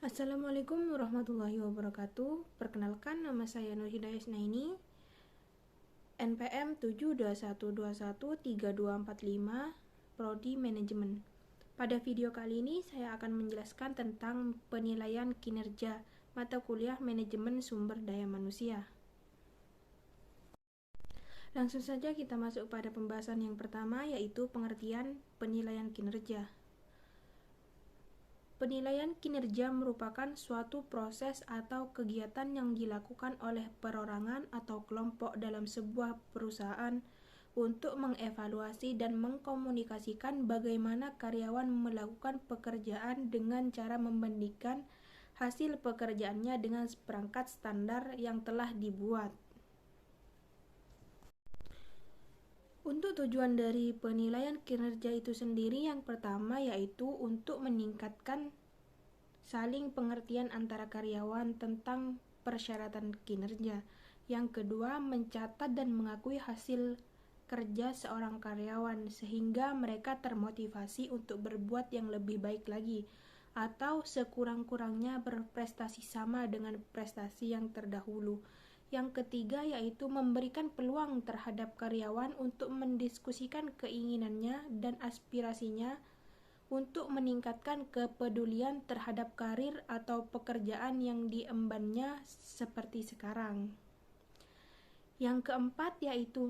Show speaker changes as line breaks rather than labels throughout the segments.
Assalamualaikum warahmatullahi wabarakatuh. Perkenalkan, nama saya Nur Hidayah Isnaini, NPM 721213245, Prodi Manajemen. Pada video kali ini saya akan menjelaskan tentang penilaian kinerja mata kuliah Manajemen Sumber Daya Manusia. Langsung saja kita masuk pada pembahasan yang pertama, yaitu pengertian penilaian kinerja. Penilaian kinerja merupakan suatu proses atau kegiatan yang dilakukan oleh perorangan atau kelompok dalam sebuah perusahaan untuk mengevaluasi dan mengkomunikasikan bagaimana karyawan melakukan pekerjaan dengan cara membandingkan hasil pekerjaannya dengan perangkat standar yang telah dibuat. Untuk tujuan dari penilaian kinerja itu sendiri, yang pertama yaitu untuk meningkatkan saling pengertian antara karyawan tentang persyaratan kinerja. Yang kedua, mencatat dan mengakui hasil kerja seorang karyawan sehingga mereka termotivasi untuk berbuat yang lebih baik lagi atau sekurang-kurangnya berprestasi sama dengan prestasi yang terdahulu. Yang ketiga yaitu memberikan peluang terhadap karyawan untuk mendiskusikan keinginannya dan aspirasinya untuk meningkatkan kepedulian terhadap karir atau pekerjaan yang diembannya seperti sekarang. Yang keempat yaitu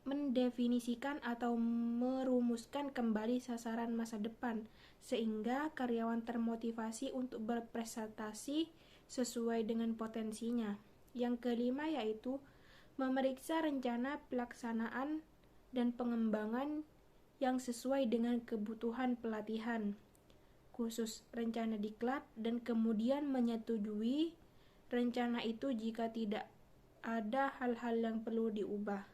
mendefinisikan atau merumuskan kembali sasaran masa depan sehingga karyawan termotivasi untuk berprestasi sesuai dengan potensinya. Yang kelima yaitu memeriksa rencana pelaksanaan dan pengembangan yang sesuai dengan kebutuhan pelatihan, khusus rencana diklat, dan kemudian menyetujui rencana itu jika tidak ada hal-hal yang perlu diubah.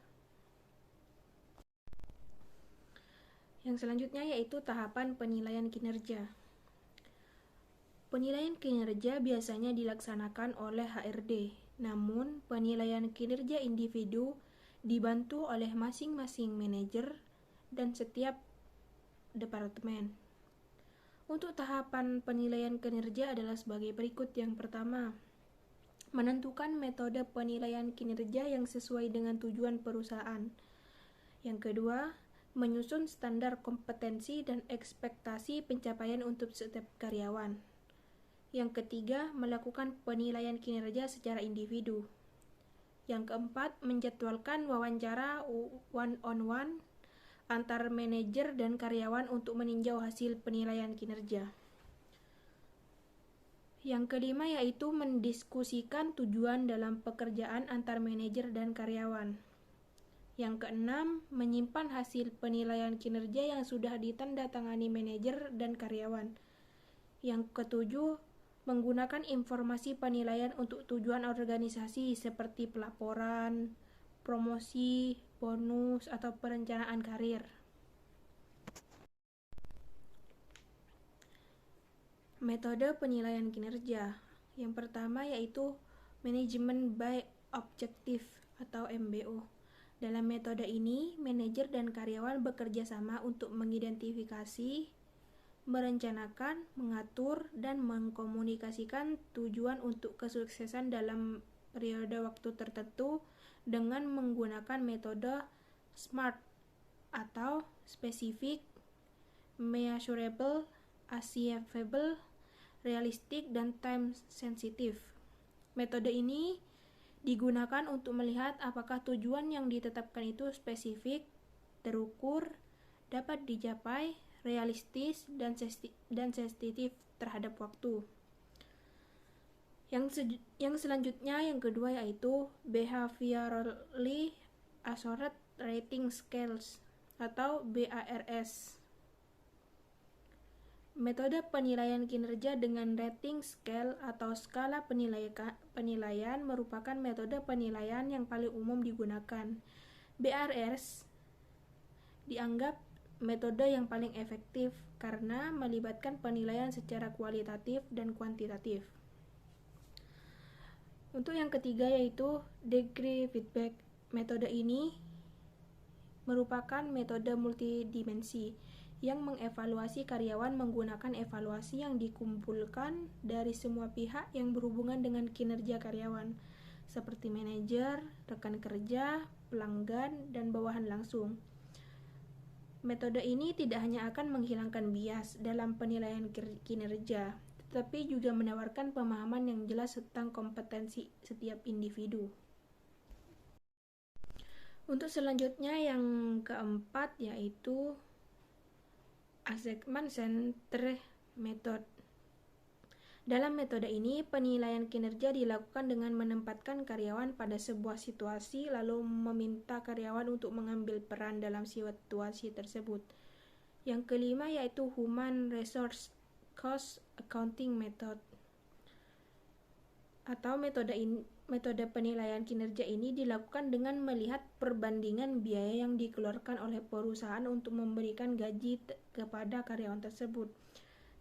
Yang selanjutnya yaitu tahapan penilaian kinerja. Penilaian kinerja biasanya dilaksanakan oleh HRD, namun penilaian kinerja individu dibantu oleh masing-masing manajer dan setiap departemen. Untuk tahapan penilaian kinerja adalah sebagai berikut. Yang pertama, menentukan metode penilaian kinerja yang sesuai dengan tujuan perusahaan. Yang kedua, menyusun standar kompetensi dan ekspektasi pencapaian untuk setiap karyawan. Yang ketiga, melakukan penilaian kinerja secara individu. Yang keempat, menjadwalkan wawancara one-on-one antar manajer dan karyawan untuk meninjau hasil penilaian kinerja. Yang kelima yaitu mendiskusikan tujuan dalam pekerjaan antar manajer dan karyawan. Yang keenam, menyimpan hasil penilaian kinerja yang sudah ditandatangani manajer dan karyawan. Yang ketujuh, menggunakan informasi penilaian untuk tujuan organisasi seperti pelaporan, promosi, bonus, atau perencanaan karir. Metode penilaian kinerja. Yang pertama yaitu Management by Objective atau MBO. Dalam metode ini, manajer dan karyawan bekerja sama untuk mengidentifikasi, merencanakan, mengatur, dan mengkomunikasikan tujuan untuk kesuksesan dalam periode waktu tertentu dengan menggunakan metode SMART atau Specific, Measurable, Achievable, Realistic, dan Time Sensitive. Metode ini digunakan untuk melihat apakah tujuan yang ditetapkan itu spesifik, terukur, dapat dicapai, realistis, dan sensitif terhadap waktu. Yang selanjutnya, yang kedua yaitu Behaviorally Assured Rating Scales atau BARS. Metode penilaian kinerja dengan rating scale atau skala penilaian merupakan metode penilaian yang paling umum digunakan. BARS dianggap metode yang paling efektif karena melibatkan penilaian secara kualitatif dan kuantitatif. Untuk yang ketiga yaitu Degree Feedback. Metode ini merupakan metode multidimensi yang mengevaluasi karyawan menggunakan evaluasi yang dikumpulkan dari semua pihak yang berhubungan dengan kinerja karyawan, seperti manajer, rekan kerja, pelanggan, dan bawahan langsung. Metode ini tidak hanya akan menghilangkan bias dalam penilaian kinerja, tetapi juga menawarkan pemahaman yang jelas tentang kompetensi setiap individu. Untuk selanjutnya yang keempat yaitu Assessment Center Method. Dalam metode ini, penilaian kinerja dilakukan dengan menempatkan karyawan pada sebuah situasi lalu meminta karyawan untuk mengambil peran dalam situasi tersebut. Yang kelima yaitu Human Resource Cost Accounting Method. Atau metode penilaian kinerja ini dilakukan dengan melihat perbandingan biaya yang dikeluarkan oleh perusahaan untuk memberikan gaji kepada karyawan tersebut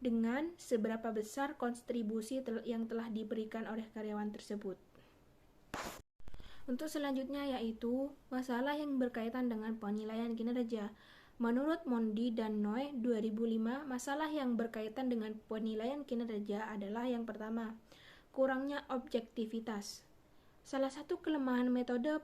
dengan seberapa besar kontribusi yang telah diberikan oleh karyawan tersebut. Untuk selanjutnya yaitu masalah yang berkaitan dengan penilaian kinerja. Menurut Mondi dan Noe 2005, masalah yang berkaitan dengan penilaian kinerja adalah yang pertama, kurangnya objektivitas. Salah satu kelemahan metode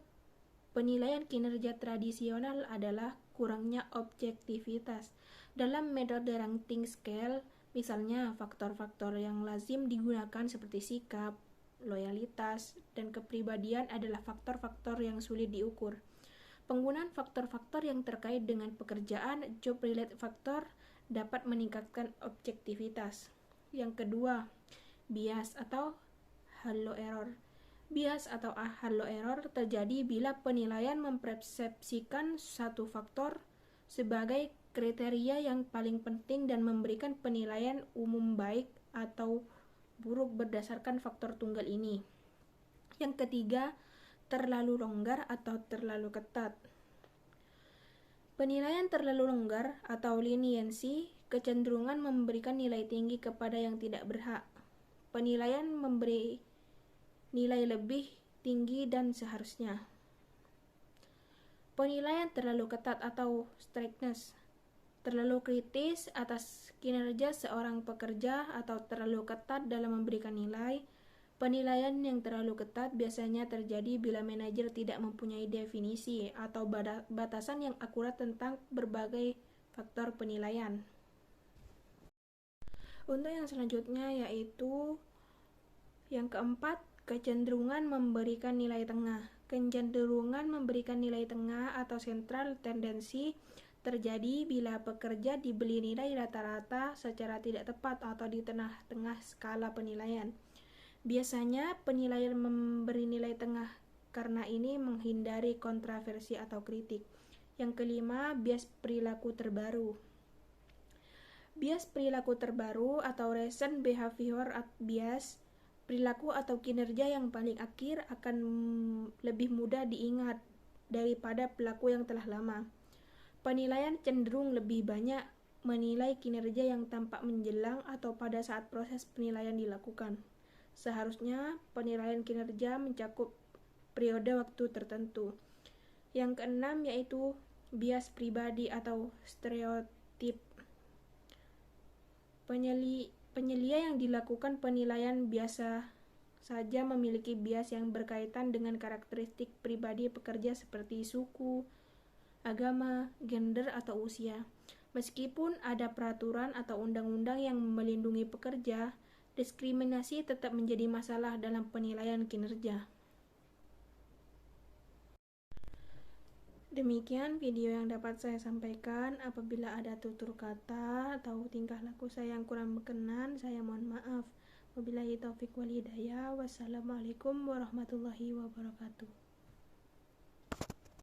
penilaian kinerja tradisional adalah kurangnya objektivitas. Dalam metode ranking scale, misalnya faktor-faktor yang lazim digunakan seperti sikap, loyalitas, dan kepribadian adalah faktor-faktor yang sulit diukur. Penggunaan faktor-faktor yang terkait dengan pekerjaan, job-related factor, dapat meningkatkan objektivitas. Yang kedua, bias atau halo error. Bias atau halo error terjadi bila penilaian mempersepsikan satu faktor sebagai kriteria yang paling penting dan memberikan penilaian umum baik atau buruk berdasarkan faktor tunggal ini. Yang ketiga, terlalu longgar atau terlalu ketat. Penilaian terlalu longgar atau leniency kecenderungan memberikan nilai tinggi kepada yang tidak berhak. Penilaian memberi nilai lebih tinggi dan seharusnya. Penilaian terlalu ketat atau strictness, terlalu kritis atas kinerja seorang pekerja atau terlalu ketat dalam memberikan nilai. Penilaian yang terlalu ketat biasanya terjadi bila manajer tidak mempunyai definisi atau batasan yang akurat tentang berbagai faktor penilaian. Untuk yang selanjutnya yaitu yang keempat, kecenderungan memberikan nilai tengah. Kecenderungan memberikan nilai tengah atau central tendency terjadi bila pekerja diberi nilai rata-rata secara tidak tepat atau di tengah-tengah skala penilaian. Biasanya penilaian memberi nilai tengah karena ini menghindari kontroversi atau kritik. Yang kelima, bias perilaku terbaru. Bias perilaku terbaru atau recent behavior bias, perilaku atau kinerja yang paling akhir akan lebih mudah diingat daripada perilaku yang telah lama. Penilaian cenderung lebih banyak menilai kinerja yang tampak menjelang atau pada saat proses penilaian dilakukan. Seharusnya penilaian kinerja mencakup periode waktu tertentu. Yang keenam yaitu bias pribadi atau stereotip. Penyelia yang dilakukan penilaian biasa saja memiliki bias yang berkaitan dengan karakteristik pribadi pekerja seperti suku, agama, gender, atau usia. Meskipun ada peraturan atau undang-undang yang melindungi pekerja, diskriminasi tetap menjadi masalah dalam penilaian kinerja. Demikian video yang dapat saya sampaikan. Apabila ada tutur kata atau tingkah laku saya yang kurang berkenan, saya mohon maaf. Wabillahi taufiq wal hidayah. Wassalamualaikum warahmatullahi wabarakatuh.